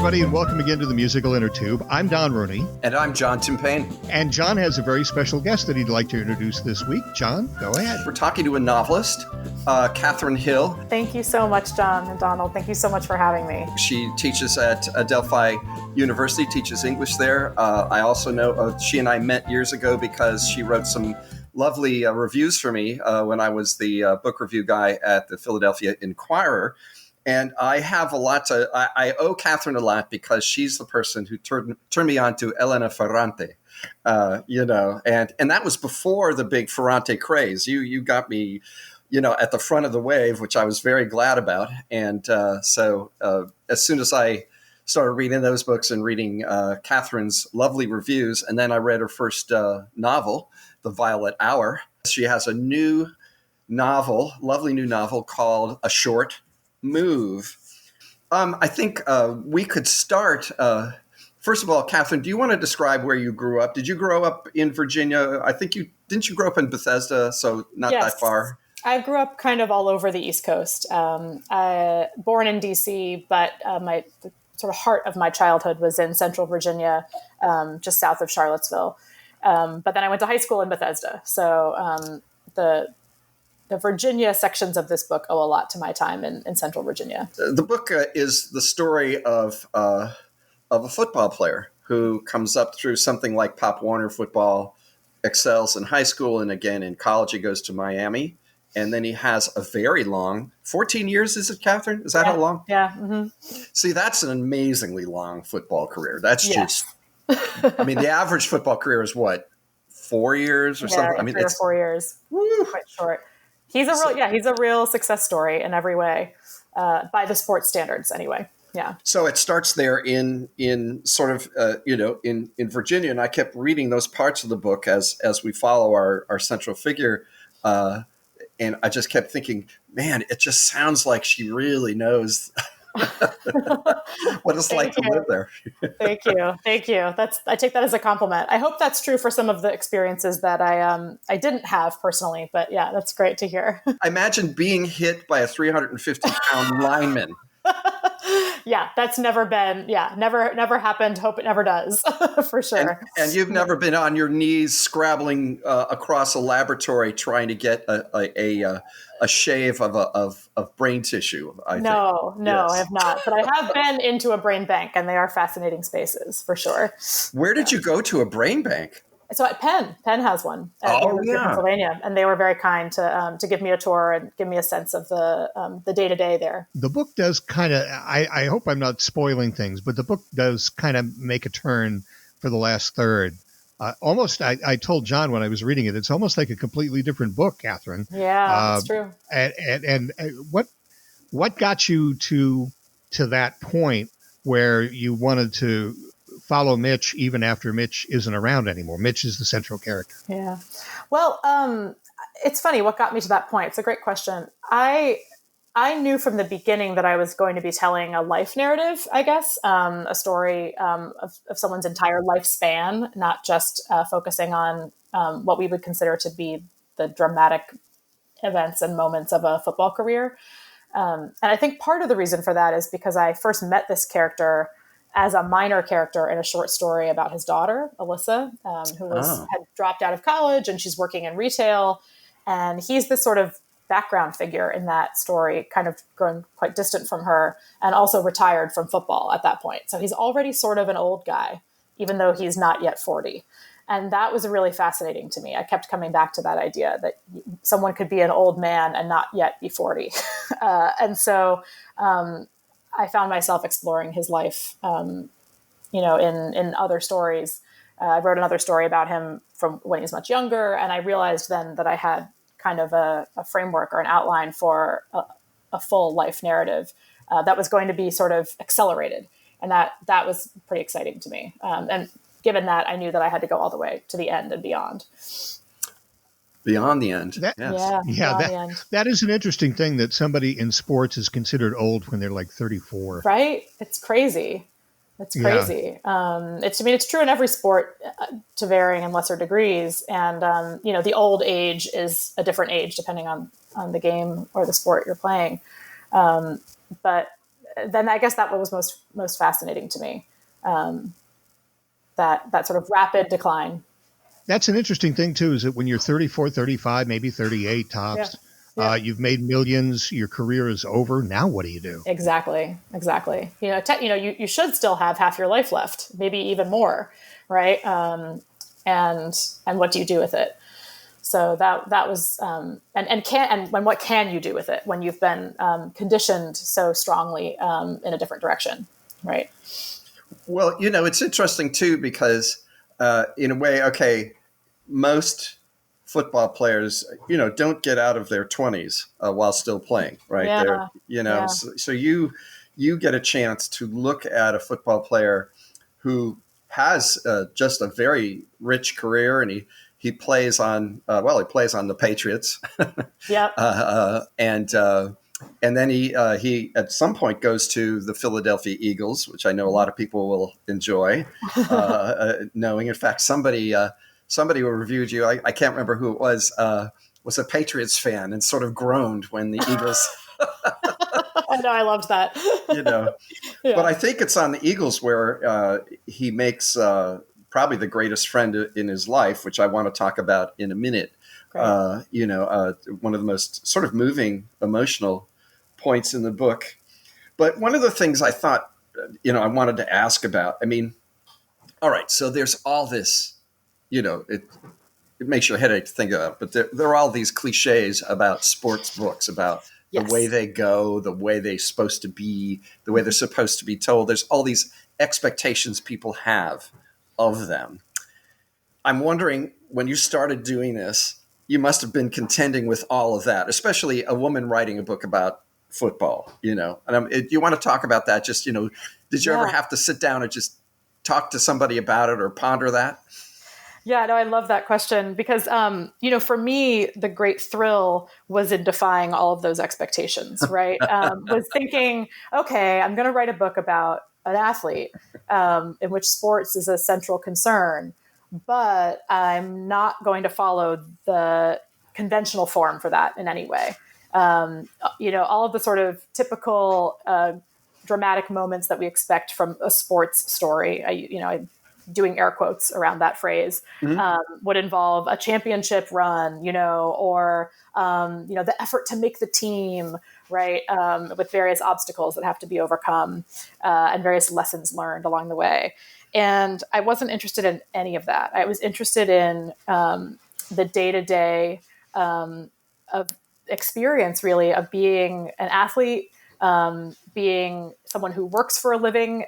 everybody, and welcome again to the Musical Innertube. I'm Don Rooney. And I'm John Timpain. And John has a very special guest that he'd like to introduce this week. John, go ahead. We're talking to a novelist, Katherine Hill. Thank you so much, John and Donald. Thank you so much for having me. She teaches at Adelphi University, teaches English there. I also know she and I met years ago because she wrote some lovely reviews for me when I was the book review guy at the Philadelphia Inquirer. And I have a lot I owe Katherine a lot because she's the person who turned me on to Elena Ferrante, and that was before the big Ferrante craze. You got me, at the front of the wave, which I was very glad about. And so as soon as I started reading those books and reading Katherine's lovely reviews, and then I read her first novel, The Violet Hour. She has a lovely new novel called A Short Move. I think we could start. First of all, Katherine, do you want to describe where you grew up? Did you grow up in Virginia? I think didn't you grow up in Bethesda, so not that far? I grew up kind of all over the East Coast. Born in D.C., but my sort of heart of my childhood was in Central Virginia, just south of Charlottesville. But then I went to high school in Bethesda. So the Virginia sections of this book owe a lot to my time in Central Virginia. The book is the story of a football player who comes up through something like Pop Warner football, excels in high school, and again in college he goes to Miami. And then he has a very long, 14 years, is it, Katherine? Is that how long? Yeah. Mm-hmm. See, that's an amazingly long football career. That's just, the average football career is what, 4 years or something? 3 or 4 years. Woo. Quite short. He's a real success story in every way, by the sports standards anyway. Yeah. So it starts there in sort of, in Virginia. And I kept reading those parts of the book as we follow our central figure. And I just kept thinking, man, it just sounds like she really knows what it's like to live there. Thank you. I take that as a compliment. I hope that's true for some of the experiences that I didn't have personally, but yeah, that's great to hear. I imagine being hit by a 350-pound lineman. Yeah, that's never happened. Hope it never does, for sure. And you've never been on your knees scrabbling across a laboratory trying to get a shave of brain tissue. No, I have not. But I have been into a brain bank, and they are fascinating spaces for sure. Where did you go to a brain bank? So at Penn has one at University of Pennsylvania, and they were very kind to give me a tour and give me a sense of the day-to-day there. The book does kind of, I hope I'm not spoiling things, but the book does kind of make a turn for the last third. Almost, I told John when I was reading it, it's almost like a completely different book, Katherine. Yeah, that's true. And what got you to that point where you wanted to follow Mitch even after Mitch isn't around anymore? Mitch is the central character. Yeah. Well, it's funny what got me to that point. It's a great question. I knew from the beginning that I was going to be telling a life narrative, I guess, a story of someone's entire lifespan, not just focusing on what we would consider to be the dramatic events and moments of a football career. And I think part of the reason for that is because I first met this character as a minor character in a short story about his daughter, Alyssa, who had dropped out of college, and she's working in retail. And he's this sort of background figure in that story, kind of grown quite distant from her, and also retired from football at that point. So he's already sort of an old guy, even though he's not yet 40. And that was really fascinating to me. I kept coming back to that idea that someone could be an old man and not yet be 40. And so I found myself exploring his life, in other stories. I wrote another story about him from when he was much younger, and I realized then that I had kind of a framework or an outline for a full life narrative that was going to be sort of accelerated, and that was pretty exciting to me. And given that, I knew that I had to go all the way to the end and beyond. Beyond the end. That is an interesting thing, that somebody in sports is considered old when they're like 34. Right? It's crazy. It's crazy. Yeah. It's true in every sport to varying and lesser degrees. And, the old age is a different age depending on the game or the sport you're playing. But then I guess that was most fascinating to me. That sort of rapid decline. That's an interesting thing too, is that when you're 34, 35, maybe 38 Yeah. tops, Yeah. you've made millions, your career is over. Now what do you do? Exactly. You should still have half your life left, maybe even more, right? And what do you do with it? So that was and what can you do with it when you've been conditioned so strongly in a different direction, right? Well, it's interesting too because in a way, okay, most football players, don't get out of their 20s while still playing, right? They're, Yeah. Yeah. so you get a chance to look at a football player who has just a very rich career, and he plays on he plays on the Patriots, Yep. And then he at some point goes to the Philadelphia Eagles, which I know a lot of people will enjoy knowing. In fact, somebody who reviewed you, I can't remember who it was a Patriots fan and sort of groaned when the Eagles. I know, I loved that. Yeah. But I think it's on the Eagles where he makes probably the greatest friend in his life, which I want to talk about in a minute. One of the most sort of moving, emotional points in the book. But one of the things I thought, I wanted to ask about, I mean, all right, so there's all this, it makes your headache to think about, but there are all these cliches about sports books, about the way they go, the way they're supposed to be, the way they're supposed to be told. There's all these expectations people have of them. I'm wondering, when you started doing this, you must have been contending with all of that, especially a woman writing a book about football, And you want to talk about that? Just, did you ever have to sit down and just talk to somebody about it or ponder that? Yeah, no, I love that question because, for me, the great thrill was in defying all of those expectations, right? Was thinking, okay, I'm going to write a book about an athlete in which sports is a central concern, but I'm not going to follow the conventional form for that in any way. All of the sort of typical dramatic moments that we expect from a sports story, I doing air quotes around that phrase, would involve a championship run, or, the effort to make the team, right, with various obstacles that have to be overcome and various lessons learned along the way. And I wasn't interested in any of that. I was interested in the day-to-day of experience, really, of being an athlete, being someone who works for a living,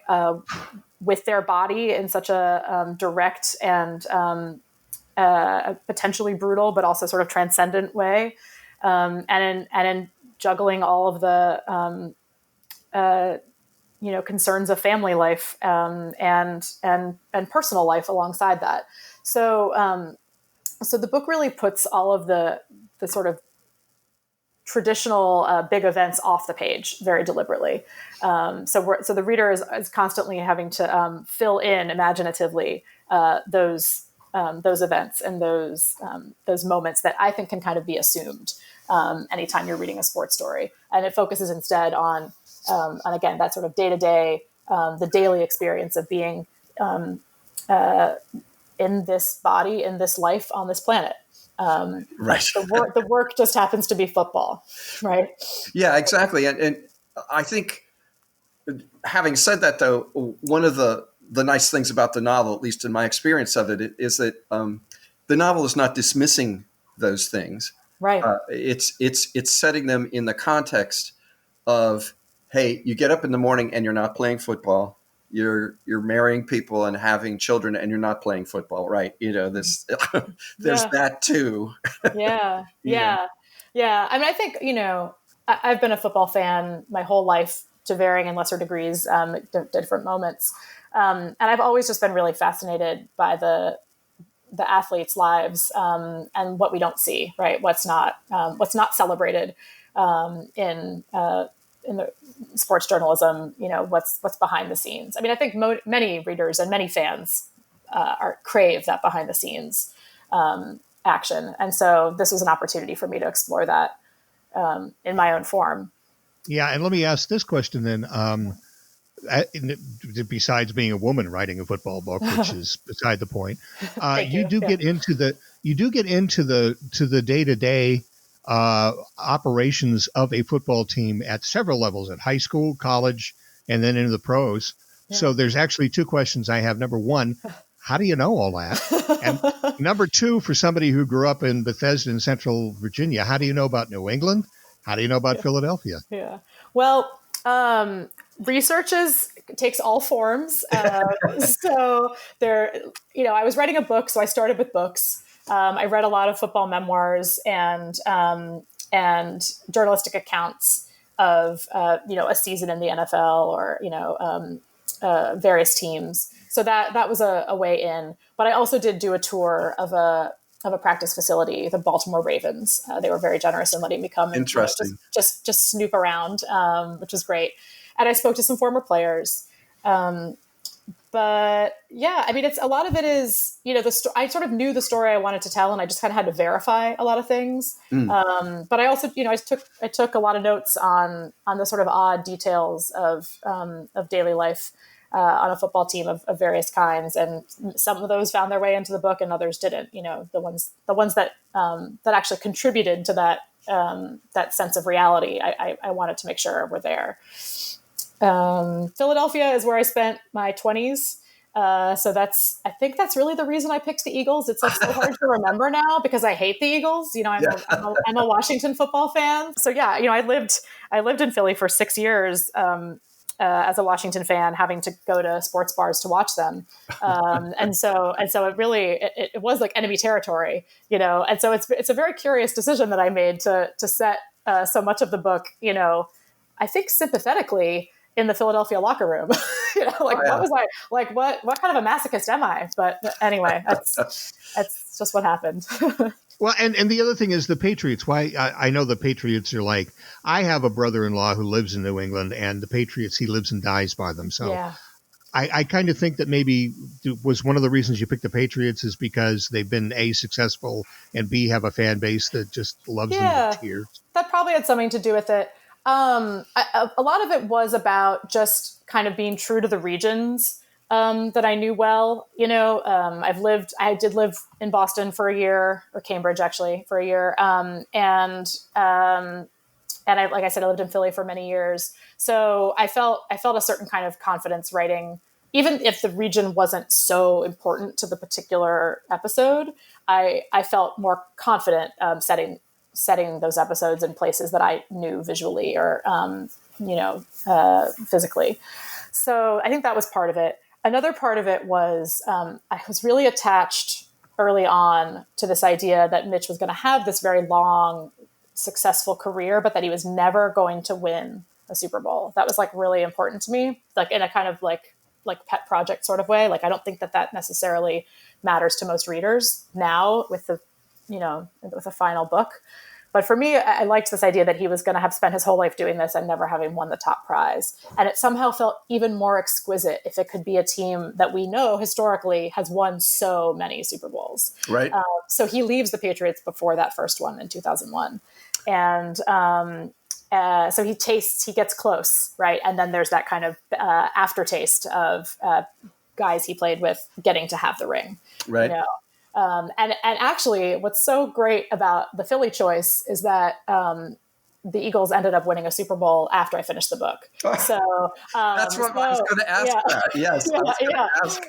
with their body in such a direct and potentially brutal, but also sort of transcendent way, and in juggling all of the concerns of family life and personal life alongside that. So the book really puts all of the sort of traditional big events off the page very deliberately. So the reader is constantly having to fill in imaginatively those events and those moments that I think can kind of be assumed anytime you're reading a sports story. And it focuses instead on again, that sort of day-to-day, the daily experience of being in this body, in this life, on this planet. Right. The work just happens to be football, right? Yeah, exactly. And I think, having said that, though, one of the nice things about the novel, at least in my experience of it, is that the novel is not dismissing those things. Right. It's setting them in the context of, hey, you get up in the morning and you're not playing football. You're marrying people and having children and you're not playing football, right? There's that too. Yeah. Yeah. Yeah. I mean, I think, I've been a football fan my whole life to varying and lesser degrees, at different moments. And I've always just been really fascinated by the athletes' lives, and what we don't see, right? What's not celebrated, in the sports journalism, what's behind the scenes. I mean, I think many readers and many fans crave that behind the scenes action. And so this was an opportunity for me to explore that in my own form. Yeah, and let me ask this question then. Besides being a woman writing a football book, which is beside the point, Thank you you. do get into the day-to-day operations of a football team at several levels, at high school, college, and then into the pros. Yeah. So there's actually two questions I have. Number one, how do you know all that? And number two, for somebody who grew up in Bethesda in Central Virginia, how do you know about New England? How do you know about Philadelphia? Yeah. Well, research takes all forms. So there, I was writing a book, so I started with books. I read a lot of football memoirs and journalistic accounts of a season in the NFL or various teams. So that was a way in. But I also did do a tour of a practice facility, the Baltimore Ravens. They were very generous in letting me come and Interesting. just snoop around, which was great. And I spoke to some former players. But yeah, I mean, a lot of it is, I sort of knew the story I wanted to tell, and I just kind of had to verify a lot of things. But I also, I took a lot of notes on the sort of odd details of daily life on a football team of various kinds, and some of those found their way into the book, and others didn't. The ones that actually contributed to that sense of reality, I wanted to make sure were there. Philadelphia is where I spent my 20s. So I think that's really the reason I picked the Eagles. It's like so hard to remember now because I hate the Eagles. I'm a Washington football fan. So yeah, I lived in Philly for 6 years, as a Washington fan, having to go to sports bars to watch them. And so it really, it was like enemy territory, and so it's a very curious decision that I made to set, so much of the book, I think sympathetically, in the Philadelphia locker room. What was I like? What kind of a masochist am I? But anyway, that's just what happened. Well, and the other thing is the Patriots. Why I know the Patriots are like, I have a brother-in-law who lives in New England, and the Patriots, he lives and dies by them. So yeah. I kind of think that maybe was one of the reasons you picked the Patriots is because they've been A, successful, and B, have a fan base that just loves them to tears. That probably had something to do with it. A lot of it was about just kind of being true to the regions that I knew well. I did live in Boston for a year, or Cambridge actually for a year, and I, like I said, I lived in Philly for many years. So I felt a certain kind of confidence writing, even if the region wasn't so important to the particular episode. I felt more confident setting those episodes in places that I knew visually or, physically. So I think that was part of it. Another part of it was I was really attached early on to this idea that Mitch was going to have this very long, successful career, but that he was never going to win a Super Bowl. That was like really important to me, like in a kind of like pet project sort of way. Like, I don't think that necessarily matters to most readers now with with a final book. But for me, I liked this idea that he was going to have spent his whole life doing this and never having won the top prize. And it somehow felt even more exquisite if it could be a team that we know historically has won so many Super Bowls. Right. So he leaves the Patriots before that first one in 2001. And so he gets close, right? And then there's that kind of aftertaste of guys he played with getting to have the ring. Right. And actually, what's so great about the Philly choice is that the Eagles ended up winning a Super Bowl after I finished the book. So that's what I was going to ask. That. Yes, I was going to ask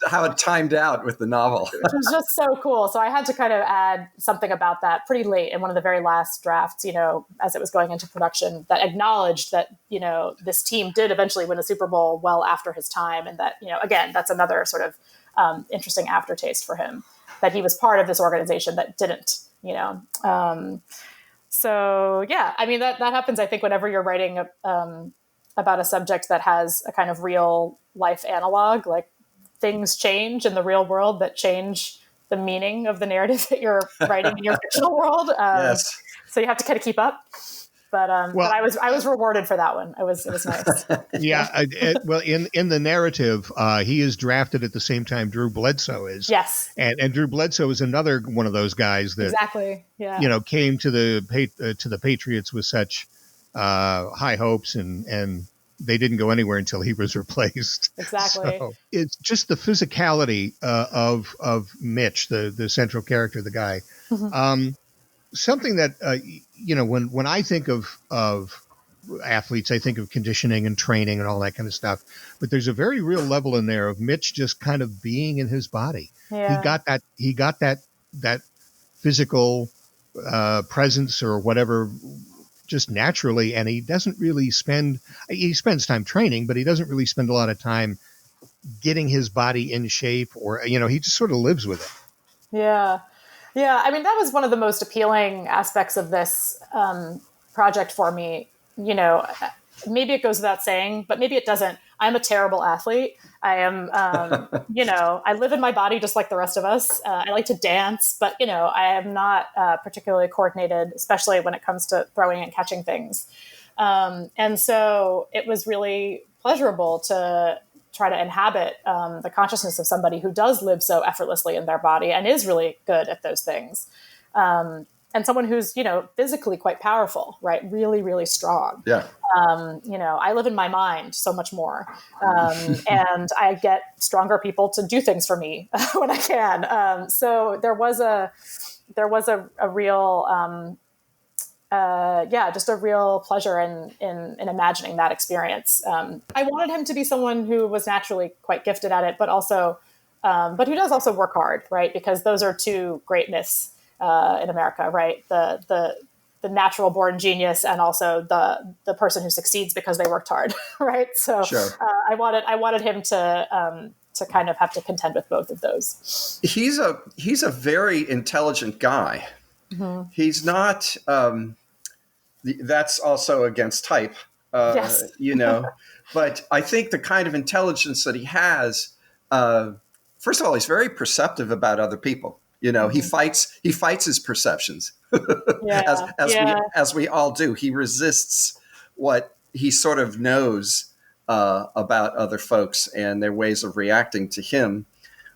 how it timed out with the novel. Which was just so cool. So I had to kind of add something about that pretty late in one of the very last drafts, as it was going into production, that acknowledged that, this team did eventually win a Super Bowl well after his time. And that, again, that's another sort of interesting aftertaste for him, that he was part of this organization that didn't, So yeah, I mean, that happens, I think, whenever you're writing about a subject that has a kind of real life analog, like things change in the real world that change the meaning of the narrative that you're writing in your fictional world. Yes. So you have to kind of keep up. But I was rewarded for that one. It was nice. Yeah. Well, in the narrative, he is drafted at the same time Drew Bledsoe is. Yes. And Drew Bledsoe is another one of those guys that exactly. Yeah. Came to the Patriots with such high hopes, and they didn't go anywhere until he was replaced. Exactly. So it's just the physicality of Mitch, the central character, the guy. Something that when I think of athletes, I think of conditioning and training and all that kind of stuff. But there's a very real level in there of Mitch just kind of being in his body. Yeah. He got that physical presence or whatever just naturally, and he spends time training, but he doesn't really spend a lot of time getting his body in shape, or he just sort of lives with it. Yeah. I mean, that was one of the most appealing aspects of this project for me. Maybe it goes without saying, but maybe it doesn't. I'm a terrible athlete. I am, I live in my body just like the rest of us. I like to dance, but, I am not particularly coordinated, especially when it comes to throwing and catching things. And so it was really pleasurable to try to inhabit the consciousness of somebody who does live so effortlessly in their body and is really good at those things. And someone who's, physically quite powerful, right? Really, really strong. Yeah. I live in my mind so much more. And I get stronger people to do things for me when I can. So there was a real, just a real pleasure in imagining that experience. I wanted him to be someone who was naturally quite gifted at it, but who does also work hard, right? Because those are two great myths in America, right? The natural born genius, and also the person who succeeds because they worked hard, right? So Sure. I wanted him to kind of have to contend with both of those. He's a very intelligent guy. Mm-hmm. He's not. That's also against type, yes. But I think the kind of intelligence that he has, first of all, he's very perceptive about other people. Mm-hmm. He fights his perceptions, as we all do. He resists what he sort of knows about other folks and their ways of reacting to him.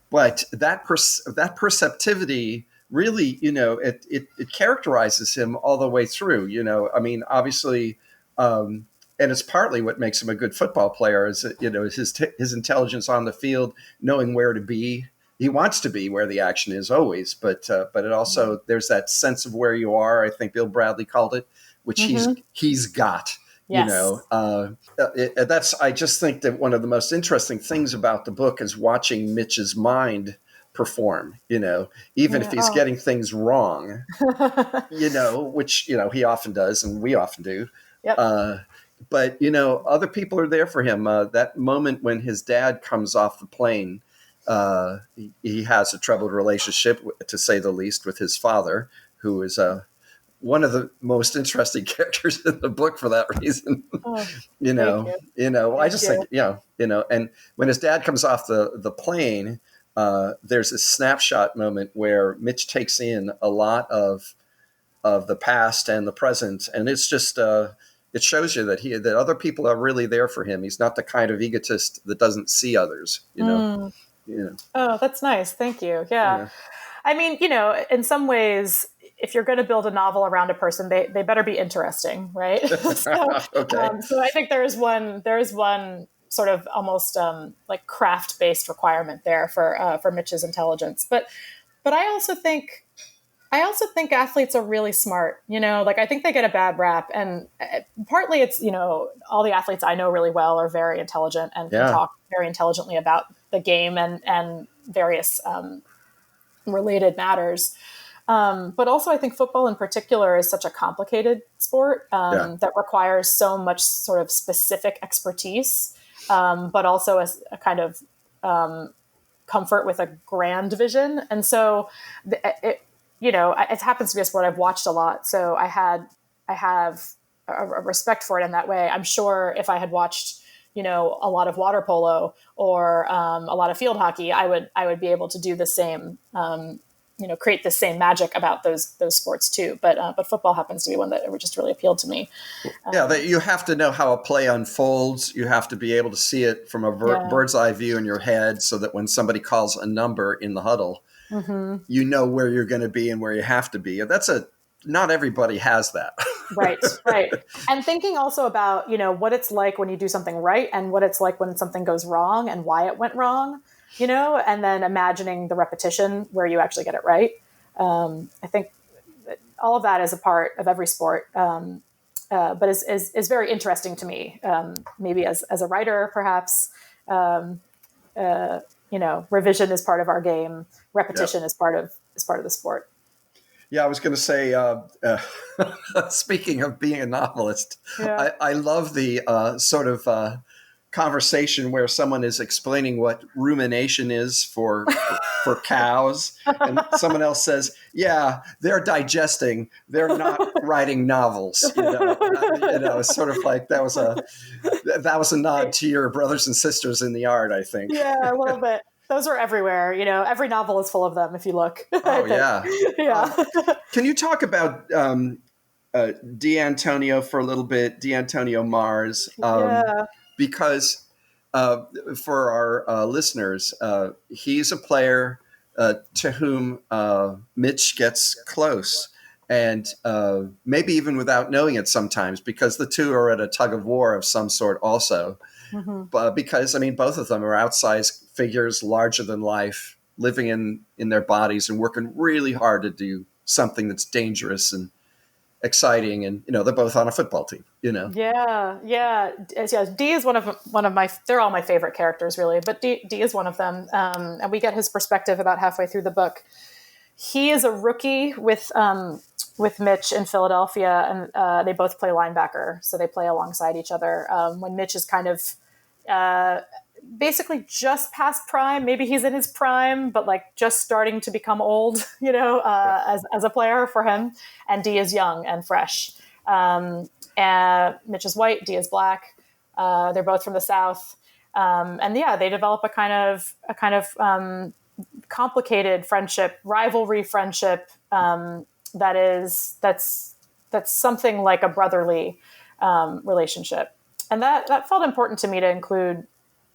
But that perceptivity really, it characterizes him all the way through. I mean, obviously, and it's partly what makes him a good football player is his intelligence on the field, knowing where to be. He wants to be where the action is always, but it also there's that sense of where you are. I think Bill Bradley called it, which he's got. Yes. I just think that one of the most interesting things about the book is watching Mitch's mind perform, even if he's getting things wrong, which, he often does and we often do. Yep. But, other people are there for him. That moment when his dad comes off the plane, he has a troubled relationship, to say the least, with his father, who is one of the most interesting characters in the book for that reason. I just think, and when his dad comes off the plane, there's a snapshot moment where Mitch takes in a lot of the past and the present. And it's just, it shows you that other people are really there for him. He's not the kind of egotist that doesn't see others, Oh, that's nice. Thank you. Yeah. I mean, in some ways, if you're going to build a novel around a person, they better be interesting, right? Okay. So I think there is one sort of almost like craft-based requirement there for Mitch's intelligence. But I also think athletes are really smart. I think they get a bad rap, and partly it's all the athletes I know really well are very intelligent and can talk very intelligently about the game and various related matters. But also I think football in particular is such a complicated sport that requires so much sort of specific expertise, but also a kind of comfort with a grand vision. And so it happens to be a sport I've watched a lot. So I have a respect for it in that way. I'm sure if I had watched, a lot of water polo or a lot of field hockey, I would be able to do the same, create the same magic about those sports too. But football happens to be one that just really appealed to me. You have to know how a play unfolds. You have to be able to see it from a bird's eye view in your head, so that when somebody calls a number in the huddle, you know where you're going to be and where you have to be. That's not everybody has that. Right. And thinking also about, what it's like when you do something right and what it's like when something goes wrong and why it went wrong, and then imagining the repetition where you actually get it right. I think that all of that is a part of every sport, but is very interesting to me, maybe as a writer, perhaps. Revision is part of our game. Repetition is part of the sport. Yeah, I was going to say, speaking of being a novelist, Yeah. I love the sort of conversation where someone is explaining what rumination is for cows, and someone else says, "Yeah, they're digesting; they're not writing novels." It's sort of like that was a nod to your brothers and sisters in the art, I think. Yeah, a little bit. Those are everywhere. Every novel is full of them if you look. Oh, yeah. Yeah. Can you talk about Dantonio for a little bit, Dantonio Mars? Yeah. Because for our listeners, he's a player to whom Mitch gets close. And maybe even without knowing it sometimes, because the two are at a tug of war of some sort also. Mm-hmm. But because, both of them are outsized figures, larger than life, living in their bodies and working really hard to do something that's dangerous and exciting. And, they're both on a football team, Yeah. D is one of my, they're all my favorite characters really, but D is one of them. And we get his perspective about halfway through the book. He is a rookie with Mitch in Philadelphia, and they both play linebacker, so they play alongside each other. When Mitch is kind of basically just past prime, maybe he's in his prime, but like just starting to become old, as a player for him. And D is young and fresh. And Mitch is white, D is black. They're both from the South, and they develop a kind of complicated friendship, rivalry friendship. That's something like a brotherly relationship, and that felt important to me to include.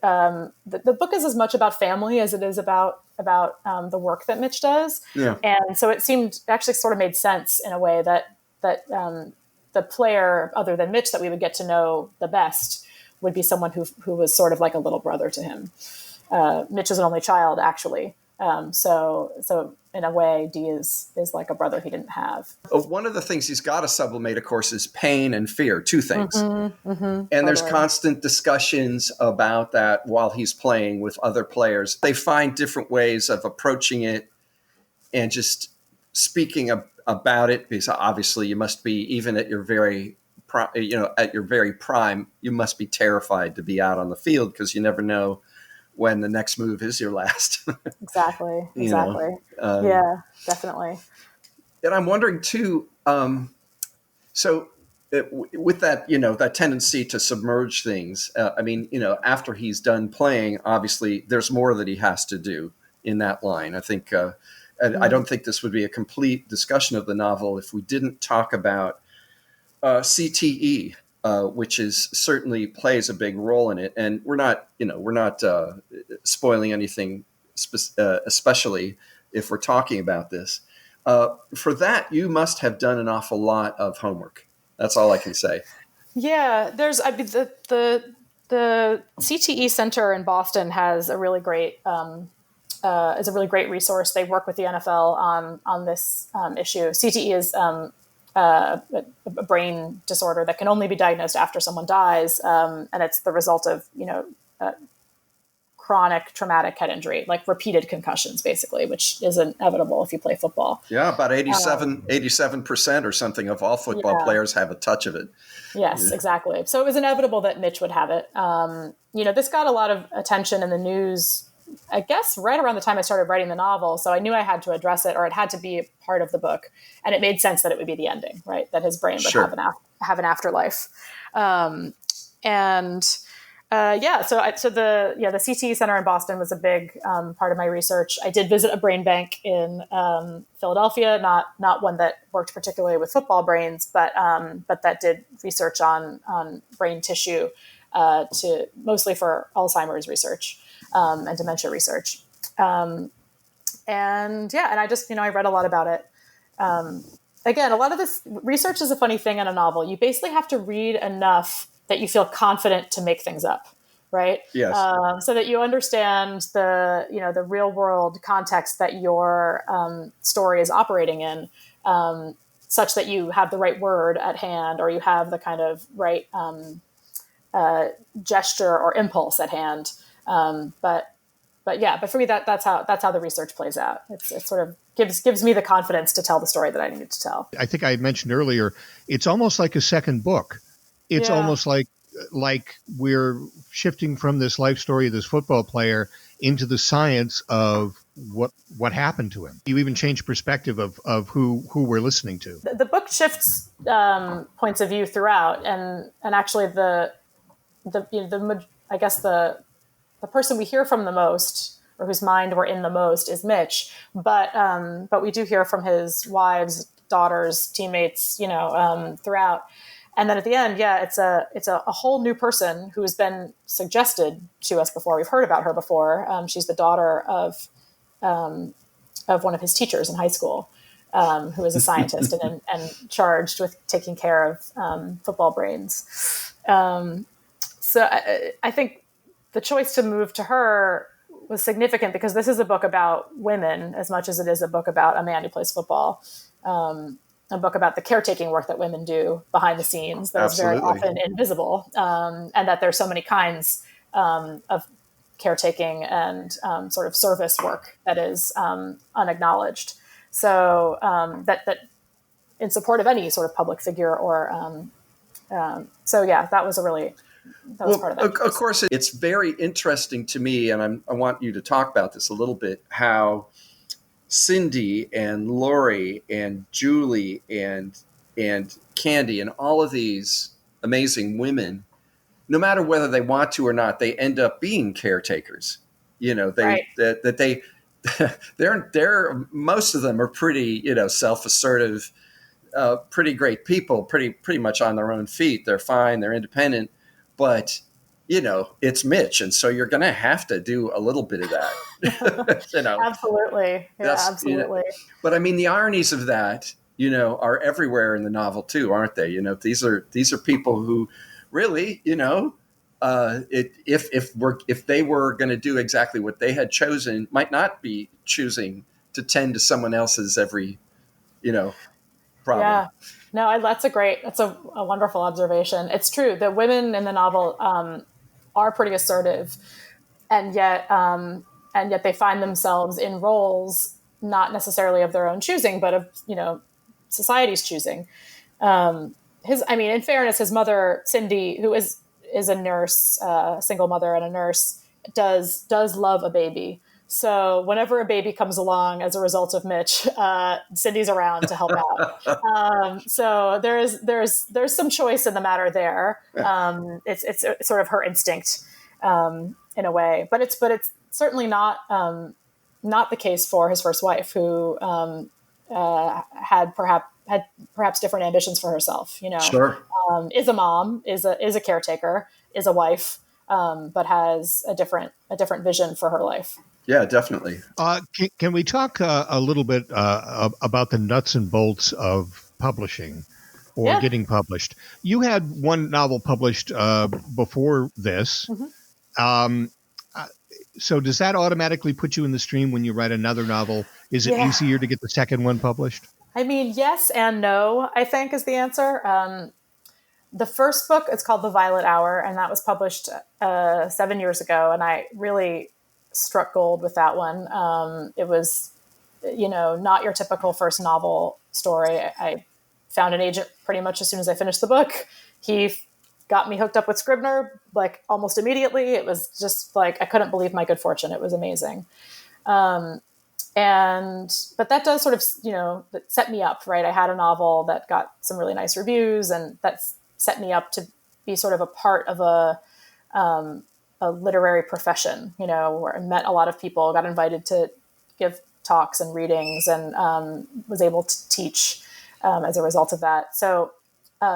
The book is as much about family as it is about the work that Mitch does, and so it actually sort of made sense in a way that the player other than Mitch that we would get to know the best would be someone who was sort of like a little brother to him. Mitch is an only child, actually. So in a way, D is like a brother he didn't have. One of the things he's got to sublimate, of course, is pain and fear, two things. Mm-hmm, mm-hmm, and totally. There's constant discussions about that while he's playing with other players. They find different ways of approaching it and just speaking about it, because obviously you must be, even at your very prime, you must be terrified to be out on the field because you never know when the next move is your last. Exactly. Yeah, definitely. And I'm wondering too, with that, that tendency to submerge things, after he's done playing, obviously there's more that he has to do in that line. I think, I don't think this would be a complete discussion of the novel if we didn't talk about CTE, which certainly plays a big role in it. And we're not spoiling anything, especially if we're talking about this. For that, you must have done an awful lot of homework. That's all I can say. Yeah, the CTE Center in Boston has a really great resource. They work with the NFL on this issue. CTE is a brain disorder that can only be diagnosed after someone dies, and it's the result of chronic traumatic head injury, like repeated concussions, basically, which is inevitable if you play football. Yeah, about 87% or something of all football players have a touch of it. Yes, exactly. So it was inevitable that Mitch would have it. This got a lot of attention in the news, I guess, right around the time I started writing the novel. So I knew I had to address it, or it had to be a part of the book. And it made sense that it would be the ending, right? That his brain would have an afterlife. So the CTE Center in Boston was a big part of my research. I did visit a brain bank in Philadelphia, not one that worked particularly with football brains, but that did research on brain tissue, mostly for Alzheimer's research and dementia research. And I just I read a lot about it. again, a lot of this research is a funny thing in a novel. You basically have to read enough that you feel confident to make things up, right? Yes. So that you understand the real world context that your story is operating in, such that you have the right word at hand, or you have the kind of right gesture or impulse at hand. But for me, that's how the research plays out. It sort of gives me the confidence to tell the story that I needed to tell. I think I had mentioned earlier, it's almost like a second book. It's almost like we're shifting from this life story of this football player into the science of what happened to him. You even change perspective of who we're listening to. The book shifts points of view throughout, and actually the person we hear from the most, or whose mind we're in the most, is Mitch. But we do hear from his wives, daughters, teammates, throughout. And then at the end, it's a whole new person who has been suggested to us before. We've heard about her before. She's the daughter of one of his teachers in high school, who is a scientist and charged with taking care of football brains. So I think the choice to move to her was significant because this is a book about women as much as it is a book about a man who plays football. A book about the caretaking work that women do behind the scenes that Absolutely. is very often invisible, and that there's so many kinds of caretaking and sort of service work that is unacknowledged. So that in support of any sort of public figure or that was part of that. Of course, it's very interesting to me, and I want you to talk about this a little bit, how Cindy and Lori and Julie and Candy and all of these amazing women, no matter whether they want to or not, they end up being caretakers. They're most of them are pretty, self-assertive, pretty great people, pretty much on their own feet. They're fine. They're independent, but it's Mitch. And so you're going to have to do a little bit of that, Absolutely. Yeah, absolutely. But I mean, the ironies of that, are everywhere in the novel too, aren't they? These are people who really, if they were going to do exactly what they had chosen, might not be choosing to tend to someone else's every, problem. Yeah. No, that's a wonderful observation. It's true that women in the novel are pretty assertive, and yet they find themselves in roles not necessarily of their own choosing, but of society's choosing. In fairness, his mother Cindy, who is a nurse, a single mother and a nurse, does love a baby. So whenever a baby comes along as a result of Mitch, Cindy's around to help out. So there's some choice in the matter there. It's sort of her instinct in a way, but it's certainly not the case for his first wife, who had perhaps different ambitions for herself. Sure. Is a mom, is a caretaker, is a wife, but has a different vision for her life. Yeah, definitely. Can we talk a little bit about the nuts and bolts of publishing or getting published? You had one novel published before this. Mm-hmm. So does that automatically put you in the stream when you write another novel? Is it easier to get the second one published? I mean, yes and no, I think is the answer. The first book, it's called The Violet Hour, and that was published 7 years ago. And I really struck gold with that one. It was, not your typical first novel story. I found an agent pretty much as soon as I finished the book. He got me hooked up with Scribner, like almost immediately. It was just like, I couldn't believe my good fortune. It was amazing. But that does sort of, that set me up, right? I had a novel that got some really nice reviews, and that's set me up to be sort of a part of a literary profession, where I met a lot of people, got invited to give talks and readings, and was able to teach as a result of that. So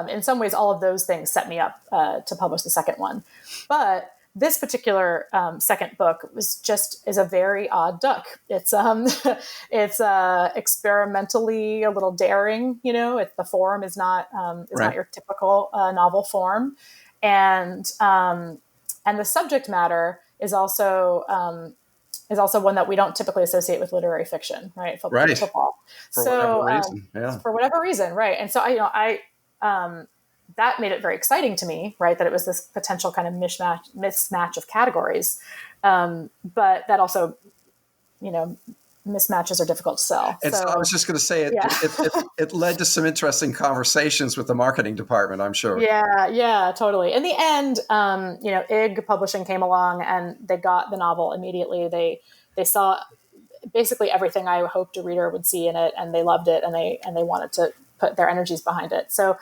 in some ways, all of those things set me up to publish the second one. But this particular second book is a very odd duck. It's it's experimentally a little daring. The form is not not your typical novel form, and the subject matter is also one that we don't typically associate with literary fiction, right? Football. For whatever reason, For whatever reason, right? And so I that made it very exciting to me, right? That it was this potential kind of mismatch of categories, but that also, mismatches are difficult to sell. And so I was just going to say it led to some interesting conversations with the marketing department, I'm sure. Yeah, totally. In the end, IG Publishing came along and they got the novel immediately. They saw basically everything I hoped a reader would see in it, and they loved it, and they wanted to put their energies behind it. So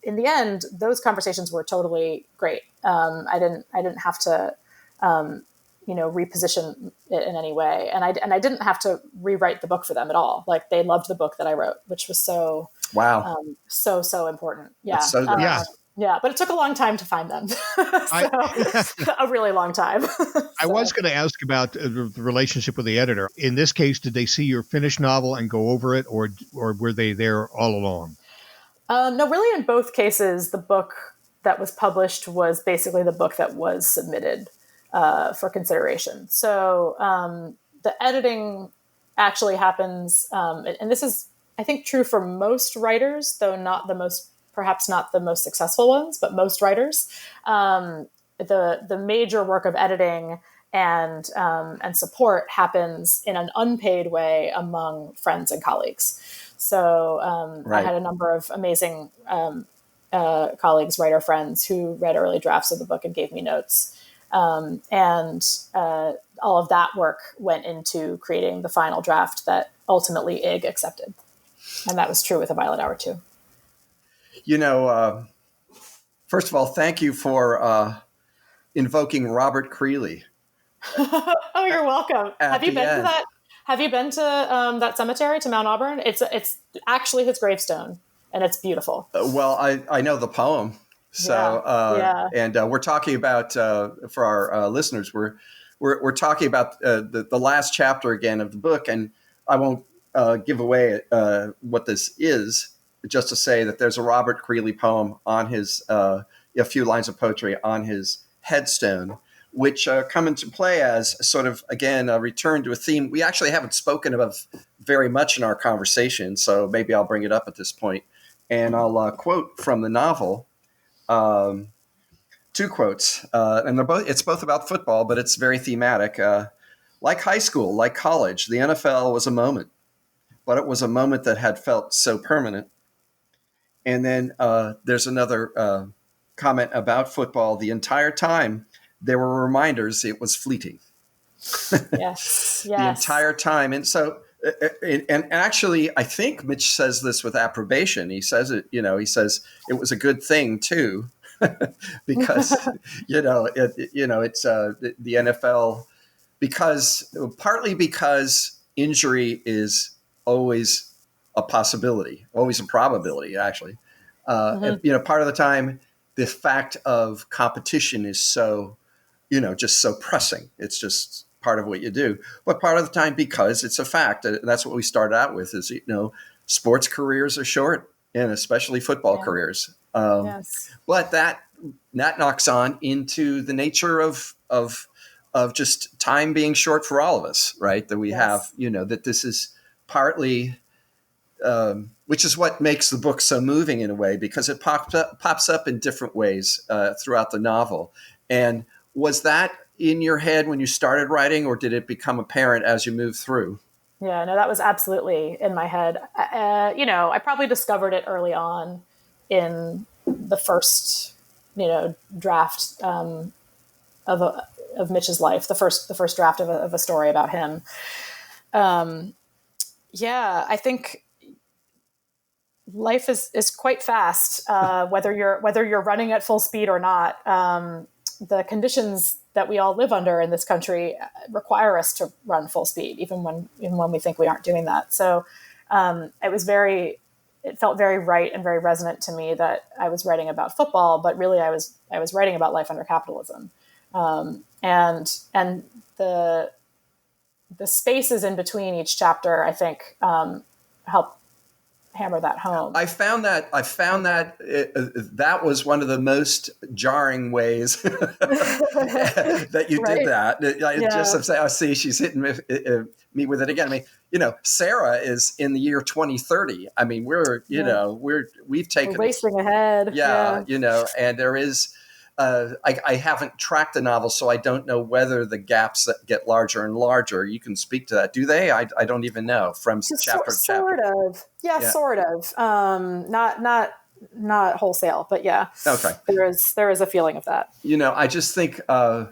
in the end, those conversations were totally great. I didn't have to reposition it in any way, and I didn't have to rewrite the book for them at all. Like, they loved the book that I wrote, which was so so important. Yeah. Yeah, but it took a long time to find them. A really long time. I was going to ask about the relationship with the editor. In this case, did they see your finished novel and go over it, or were they there all along? No, really, in both cases, the book that was published was basically the book that was submitted for consideration. So the editing actually happens, and this is, I think, true for most writers, though perhaps not the most successful ones, but most writers. The major work of editing and support happens in an unpaid way among friends and colleagues. So I had a number of amazing colleagues, writer friends, who read early drafts of the book and gave me notes. And all of that work went into creating the final draft that ultimately IG accepted. And that was true with A Violet Hour too. First of all, thank you for invoking Robert Creely. Oh, you're welcome. Have you been to that? Have you been to that cemetery, to Mount Auburn? It's actually his gravestone, and it's beautiful. Well, I know the poem. So, and we're talking about, for our listeners, we're talking about the last chapter again of the book, and I won't give away what this is, just to say that there's a Robert Creely poem on his, a few lines of poetry on his headstone, which come into play as sort of, again, a return to a theme we actually haven't spoken of very much in our conversation, so maybe I'll bring it up at this point. And I'll quote from the novel. Two quotes, and it's both about football, but it's very thematic. Like high school, like college, the NFL was a moment, but it was a moment that had felt so permanent. And then there's another comment about football. The entire time, there were reminders it was fleeting. Yes. The entire time. And so, and actually, I think Mitch says this with approbation. He says it, he says it was a good thing too, because, it's the NFL, partly because injury is always a possibility, always a probability, actually. And, part of the time, the fact of competition is so, just so pressing. It's just part of what you do. But part of the time, because it's a fact. That's what we started out with is, sports careers are short, and especially football careers. But that knocks on into the nature of just time being short for all of us, right? That we have, that this is partly, which is what makes the book so moving in a way, because it pops up in different ways throughout the novel. And was that in your head when you started writing, or did it become apparent as you moved through? Yeah, no, that was absolutely in my head. I probably discovered it early on in the first, draft of Mitch's life, the first draft of a story about him. I think life is quite fast, whether you're running at full speed or not. The conditions that we all live under in this country require us to run full speed, even when we think we aren't doing that. So it felt very right and very resonant to me that I was writing about football, but really I was writing about life under capitalism. And the spaces in between each chapter, I think, help hammer that home. I found that that was one of the most jarring ways that you did that. I just say, "Oh, see, she's hitting me with it again." I mean, Sarah is in the year 2030. I mean, we've taken racing ahead. Yeah, and there is. I haven't tracked the novel, so I don't know whether the gaps that get larger and larger. You can speak to that. Do they? I don't even know from chapter to chapter. Sort of. Yeah, sort of. Not wholesale, but yeah. Okay. There is a feeling of that. I just think, and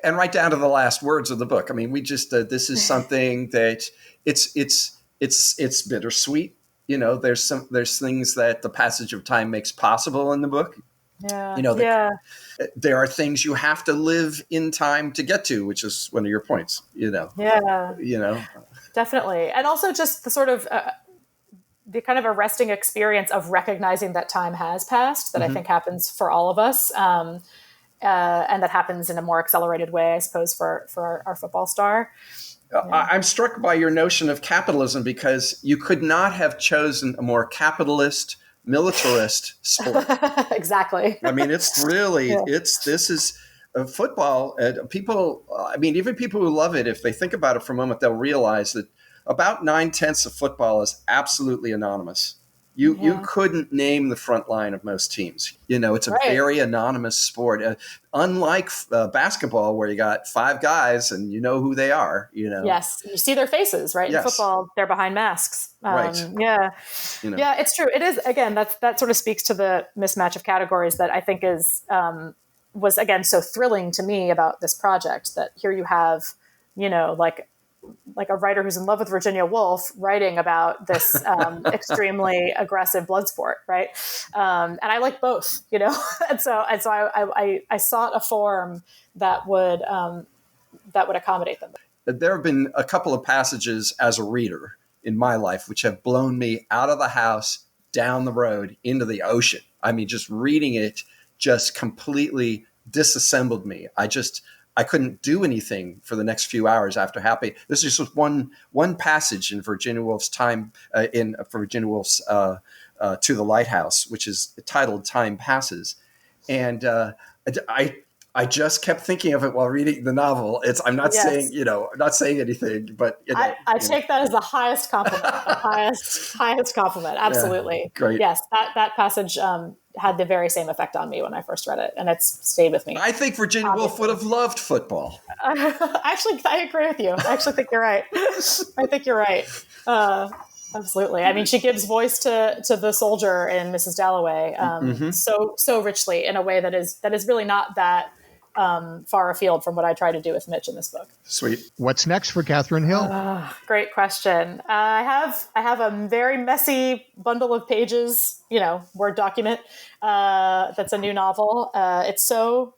right down to the last words of the book. I mean, we just this is something that it's bittersweet. There's things that the passage of time makes possible in the book. Yeah. There are things you have to live in time to get to, which is one of your points, Yeah. Definitely. And also just the sort of the kind of arresting experience of recognizing that time has passed that I think happens for all of us. And that happens in a more accelerated way, I suppose, for our football star. I'm struck by your notion of capitalism because you could not have chosen a more capitalist militarist sport. Exactly. I mean, it's really, this is football. People, I mean, even people who love it, if they think about it for a moment, they'll realize that about 9/10 of football is absolutely anonymous. You couldn't name the front line of most teams. It's a very anonymous sport. Unlike basketball, where you got 5 guys and you know who they are. Yes, you see their faces, right? Yes. In football, they're behind masks. Right. Yeah. Yeah, it's true. It is. Again, that sort of speaks to the mismatch of categories that I think was again so thrilling to me about this project. That here you have, like a writer who's in love with Virginia Woolf writing about this extremely aggressive blood sport, right? And I like both, and so I sought a form that would accommodate them. There have been a couple of passages as a reader in my life which have blown me out of the house, down the road, into the ocean. I mean, just reading it just completely disassembled me. I couldn't do anything for the next few hours after happy. This is just one passage in Virginia Woolf's To the Lighthouse, which is titled Time Passes. And I just kept thinking of it while reading the novel. I'm not saying, I'm not saying anything, but I take that as the highest compliment, highest compliment. Absolutely. Yeah, great. Yes. That passage, had the very same effect on me when I first read it, and it's stayed with me. I think Virginia Woolf would have loved football. Actually, I agree with you. I actually think you're right. Absolutely. I mean, she gives voice to the soldier in Mrs. Dalloway so richly in a way that is really not that far afield from what I try to do with Mitch in this book. Sweet. What's next for Katherine Hill? Great question. I have a very messy bundle of pages, Word document. That's a new novel. It's so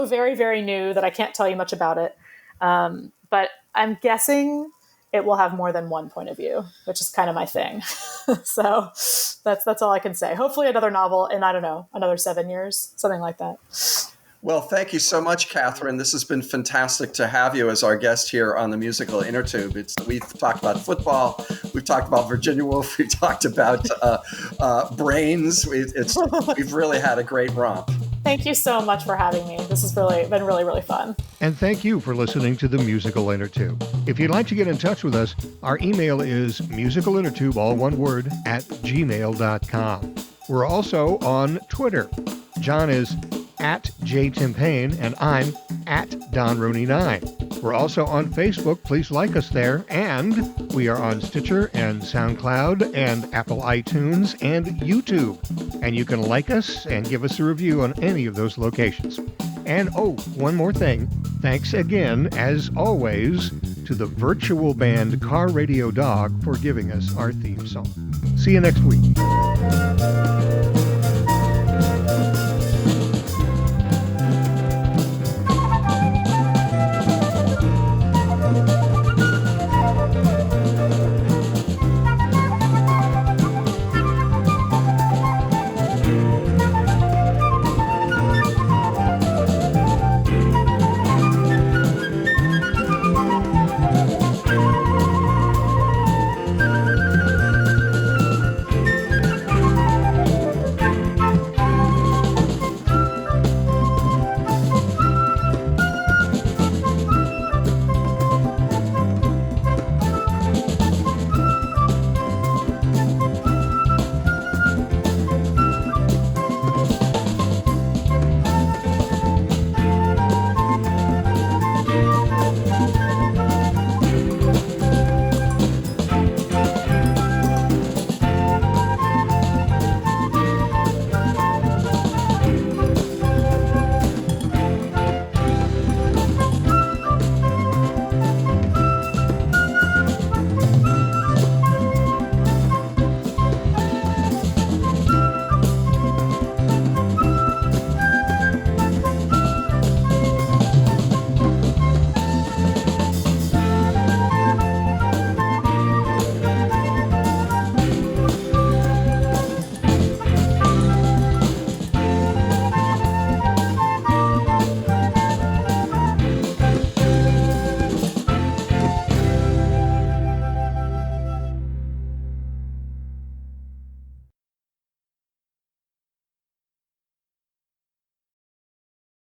very, very new that I can't tell you much about it. But I'm guessing it will have more than one point of view, which is kind of my thing. So that's all I can say. Hopefully another novel in, I don't know, another 7 years, something like that. Well, thank you so much, Katherine. This has been fantastic to have you as our guest here on the musical Innertube. We've talked about football. We've talked about Virginia Woolf. We've talked about brains. We've really had a great romp. Thank you so much for having me. This has been really, really fun. And thank you for listening to the Musical Innertube. If you'd like to get in touch with us, our email is musicalinnertube, all one word, @gmail.com. We're also on Twitter. John is @JTimpain, and I'm @DonRooney9. We're also on Facebook. Please like us there. And we are on Stitcher and SoundCloud and Apple iTunes and YouTube. And you can like us and give us a review on any of those locations. And one more thing. Thanks again, as always, to the virtual band Car Radio Dog for giving us our theme song. See you next week.